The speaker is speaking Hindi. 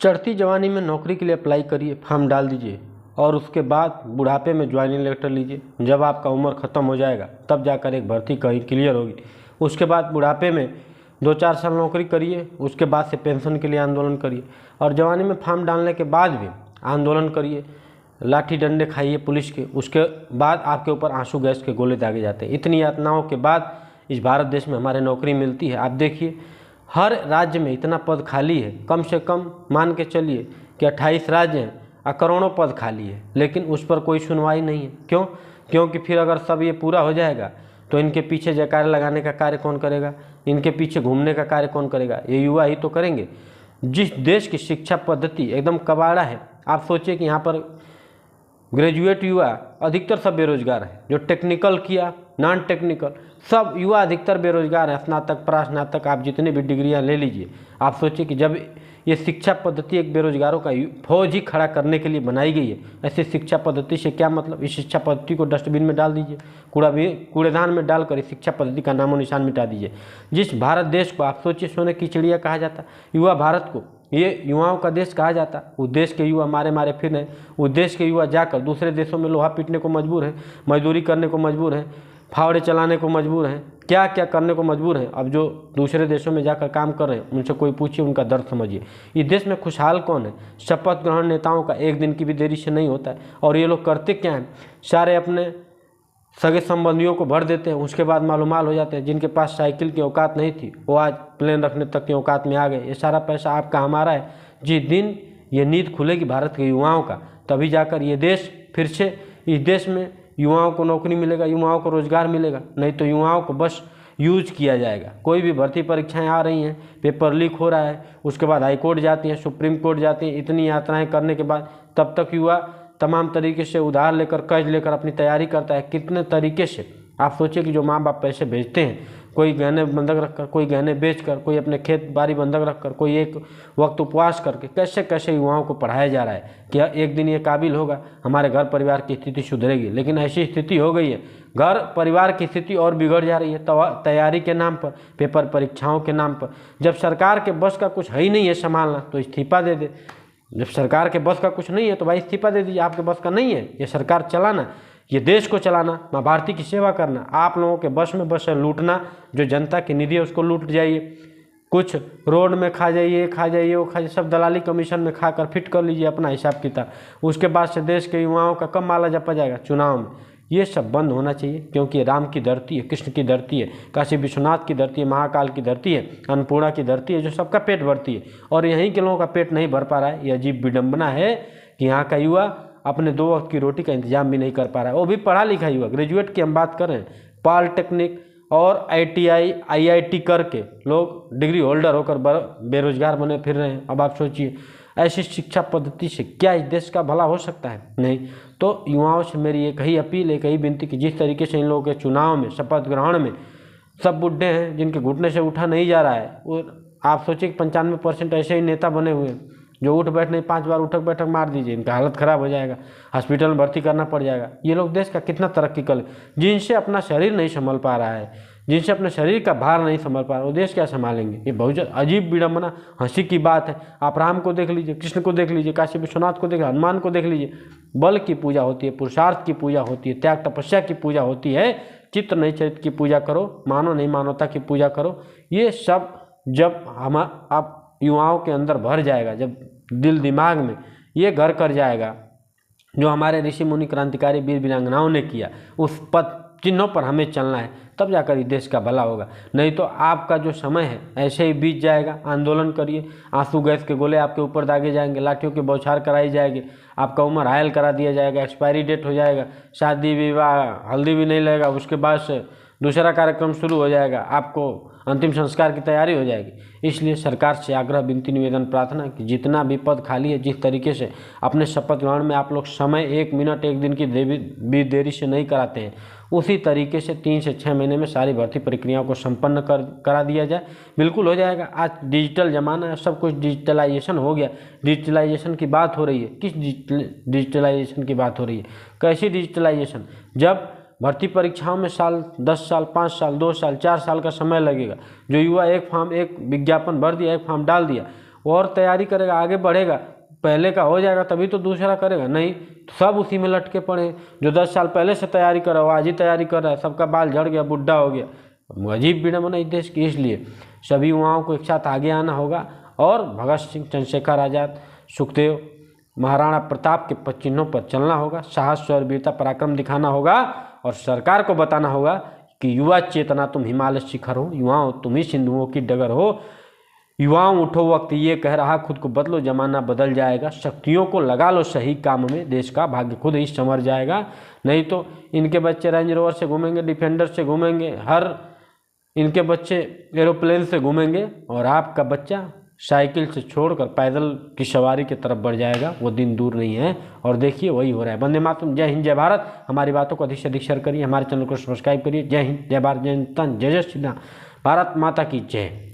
चढ़ती जवानी में नौकरी के लिए अप्लाई करिए, फॉर्म डाल दीजिए और उसके बाद बुढ़ापे में ज्वाइनिंग लेटर लीजिए। जब आपका उम्र ख़त्म हो जाएगा तब जाकर एक भर्ती क्लियर होगी। उसके बाद बुढ़ापे में 2-4 साल नौकरी करिए, उसके बाद से पेंशन के लिए आंदोलन करिए और जवानी में फॉर्म डालने के बाद भी आंदोलन करिए, लाठी डंडे खाइए पुलिस के। उसके बाद आपके ऊपर आंसू गैस के गोले दागे जाते हैं। इतनी यातनाओं के बाद इस भारत देश में हमारे नौकरी मिलती है। आप देखिए हर राज्य में इतना पद खाली है, कम से कम मान के चलिए कि 28 राज्य हैं और करोड़ों पद खाली है, लेकिन उस पर कोई सुनवाई नहीं है। क्यों? क्योंकि फिर अगर सब ये पूरा हो जाएगा तो इनके पीछे जयकार लगाने का कार्य कौन करेगा, इनके पीछे घूमने का कार्य कौन करेगा? ये युवा ही तो करेंगे। जिस देश की शिक्षा पद्धति एकदम कबाड़ा है, आप सोचिए कि यहाँ पर ग्रेजुएट युवा अधिकतर सब बेरोजगार हैं। जो टेक्निकल किया, नॉन टेक्निकल, सब युवा अधिकतर बेरोजगार हैं। स्नातक, प्रास्नातक, आप जितनी भी डिग्रियां ले लीजिए। आप सोचिए कि जब ये शिक्षा पद्धति एक बेरोजगारों का फौज ही खड़ा करने के लिए बनाई गई है, ऐसे शिक्षा पद्धति से क्या मतलब? इस शिक्षा पद्धति को डस्टबिन में डाल दीजिए, कूड़ेदान में डालकर इस शिक्षा पद्धति का नामो निशान मिटा दीजिए। जिस भारत देश को आप सोचिए सोने की चिड़िया कहा जाता, युवा भारत को ये युवाओं का देश कहा जाता, उस देश के युवा मारे मारे फिर रहे। उस देश के युवा जाकर दूसरे देशों में लोहा पीटने को मजबूर है, मजदूरी करने को मजबूर है, फावड़े चलाने को मजबूर हैं, क्या क्या करने को मजबूर हैं। अब जो दूसरे देशों में जाकर काम कर रहे हैं उनसे कोई पूछिए, उनका दर्द समझिए। इस देश में खुशहाल कौन है? शपथ ग्रहण नेताओं का एक दिन की भी देरी से नहीं होता है। और ये लोग करते क्या हैं? सारे अपने सगे संबंधियों को भर देते हैं, उसके बाद मालूमाल हो जाते हैं। जिनके पास साइकिल की औकात नहीं थी वो आज प्लेन रखने तक की औकात में आ गए। ये सारा पैसा आपका हमारा है। जिस दिन ये नींद खुलेगी भारत के युवाओं का, तभी जाकर ये देश फिर से, इस देश में युवाओं को नौकरी मिलेगा, युवाओं को रोजगार मिलेगा। नहीं तो युवाओं को बस यूज किया जाएगा। कोई भी भर्ती परीक्षाएं आ रही हैं, पेपर लीक हो रहा है, उसके बाद हाई कोर्ट जाती हैं, सुप्रीम कोर्ट जाती हैं। इतनी यात्राएं करने के बाद तब तक युवा तमाम तरीके से उधार लेकर, कर्ज लेकर अपनी तैयारी करता है। कितने तरीके से आप सोचिए कि जो माँ बाप पैसे भेजते हैं, कोई गहने बंधक रखकर, कोई गहने बेचकर, कोई अपने खेत बाड़ी बंधक रखकर, कोई एक वक्त उपवास करके, कैसे कैसे युवाओं को पढ़ाया जा रहा है कि एक दिन ये काबिल होगा, हमारे घर परिवार की स्थिति सुधरेगी। लेकिन ऐसी स्थिति हो गई है, घर परिवार की स्थिति और बिगड़ जा रही है तैयारी के नाम पर, पेपर परीक्षाओं के नाम पर। जब सरकार के बस का कुछ है ही नहीं है संभालना तो इस्तीफा दे दे। जब सरकार के बस का कुछ नहीं है तो भाई इस्तीफा दे दीजिए। आपके बस का नहीं है ये सरकार चलाना, ये देश को चलाना, माँ भारती की सेवा करना। आप लोगों के बस में बस है लूटना, जो जनता की निधि है उसको लूट जाइए, कुछ रोड में खा जाइए, वो खा जाइए, सब दलाली कमीशन में खाकर फिट कर लीजिए अपना हिसाब किताब। उसके बाद से देश के युवाओं का कब माला जपा जाएगा? चुनाव में। ये सब बंद होना चाहिए, क्योंकि ये राम की धरती है, कृष्ण की धरती है, काशी विश्वनाथ की धरती है, महाकाल की धरती है, अन्नपूर्णा की धरती है, जो सबका पेट भरती है। और यहीं के लोगों का पेट नहीं भर पा रहा है। ये अजीब विडंबना है कि यहाँ का युवा अपने 2 वक्त की रोटी का इंतजाम भी नहीं कर पा रहा है। वो भी पढ़ा लिखा युवा, ग्रेजुएट की हम बात कर रहे हैं। पॉलिटेक्निक और ITI IIT करके लोग डिग्री होल्डर होकर बेरोजगार बने फिर रहे हैं। अब आप सोचिए ऐसी शिक्षा पद्धति से क्या इस देश का भला हो सकता है? नहीं। तो युवाओं से मेरी एक ही अपील, एक ही विनती कि जिस तरीके से इन लोगों के चुनाव में, शपथ ग्रहण में सब बुढ़े हैं जिनके घुटने से उठा नहीं जा रहा है, और आप सोचिए कि 95% ऐसे ही नेता बने हुए हैं जो उठ बैठ नहीं, 5 बार उठक बैठक मार दीजिए, इनका हालत ख़राब हो जाएगा, हॉस्पिटल में भर्ती करना पड़ जाएगा। ये लोग देश का कितना तरक्की कर, जिनसे अपना शरीर नहीं संभल पा रहा है, जिनसे अपने शरीर का भार नहीं संभल पा रहा, वो देश क्या संभालेंगे? ये बहुत अजीब विडंबना, हंसी की बात है। आप राम को देख लीजिए, कृष्ण को देख लीजिए, काशी विश्वनाथ को देख, हनुमान को देख लीजिए। बल की पूजा होती है, पुरुषार्थ की पूजा होती है, त्याग तपस्या की पूजा होती है। चित्र नहीं चरित्र की पूजा करो, मानो नहीं मानवता की पूजा करो। ये सब जब आप युवाओं के अंदर भर जाएगा, जब दिल दिमाग में ये घर कर जाएगा, जो हमारे ऋषि मुनि क्रांतिकारी वीर वीरांगनाओं ने किया, उस पथ चिन्हों पर हमें चलना है, तब जाकर इस देश का भला होगा। नहीं तो आपका जो समय है ऐसे ही बीत जाएगा। आंदोलन करिए, आंसू गैस के गोले आपके ऊपर दागे जाएंगे, लाठियों की बौछार कराई जाएगी, आपका उम्र हायल करा दिया जाएगा, एक्सपायरी डेट हो जाएगा, शादी विवाह हल्दी भी नहीं लगेगा, उसके बाद से दूसरा कार्यक्रम शुरू हो जाएगा, आपको अंतिम संस्कार की तैयारी हो जाएगी। इसलिए सरकार से आग्रह, विनती, निवेदन, प्रार्थना कि जितना भी पद खाली है, जिस तरीके से अपने शपथ ग्रहण में आप लोग समय 1 मिनट 1 दिन की भी देरी से नहीं कराते हैं, उसी तरीके से 3 से 6 महीने में सारी भर्ती प्रक्रियाओं को संपन्न करा दिया जाए। बिल्कुल हो जाएगा। आज डिजिटल ज़माना है, सब कुछ डिजिटलाइजेशन हो गया। डिजिटलाइजेशन की बात हो रही है, किस डिजिटलाइजेशन की बात हो रही है? कैसी डिजिटलाइजेशन? जब भर्ती परीक्षाओं में 10 साल 5 साल 2 साल 4 साल का समय लगेगा। जो युवा एक विज्ञापन भर दिया, एक फॉर्म डाल दिया, और तैयारी करेगा, आगे बढ़ेगा, पहले का हो जाएगा तभी तो दूसरा करेगा, नहीं तो सब उसी में लटके पड़े हैं। जो 10 साल पहले से तैयारी कर रहा हो आज ही तैयारी कर रहा है, सबका बाल झड़ गया, बुढ़ा हो गया। अजीब विडंबना इस देश की। इसलिए सभी युवाओं को एक साथ आगे आना होगा और भगत सिंह, चंद्रशेखर आज़ाद, सुखदेव, महाराणा प्रताप के पद चिन्हों पर चलना होगा, साहस, शौर्य, वीरता, पराक्रम दिखाना होगा और सरकार को बताना होगा कि युवा चेतना तुम हिमालय शिखर हो, युवाओं तुम ही सिंधुओं की डगर हो, युवाओं उठो वक्त ये कह रहा, खुद को बदलो जमाना बदल जाएगा, शक्तियों को लगा लो सही काम में, देश का भाग्य खुद ही संवर जाएगा। नहीं तो इनके बच्चे रेंज रोवर से घूमेंगे, डिफेंडर से घूमेंगे, हर इनके बच्चे एरोप्लेन से घूमेंगे और आपका बच्चा साइकिल से छोड़कर पैदल की सवारी की तरफ बढ़ जाएगा। वो दिन दूर नहीं है और देखिए वही हो रहा है। वंदे मातरम। जय हिंद, जय भारत। हमारी बातों को अधिक से अधिक शेयर करिए, हमारे चैनल को सब्सक्राइब करिए। जय हिंद, जय भारत, जय हिंदुस्तान, जय जय श्री राम। भारत माता की जय।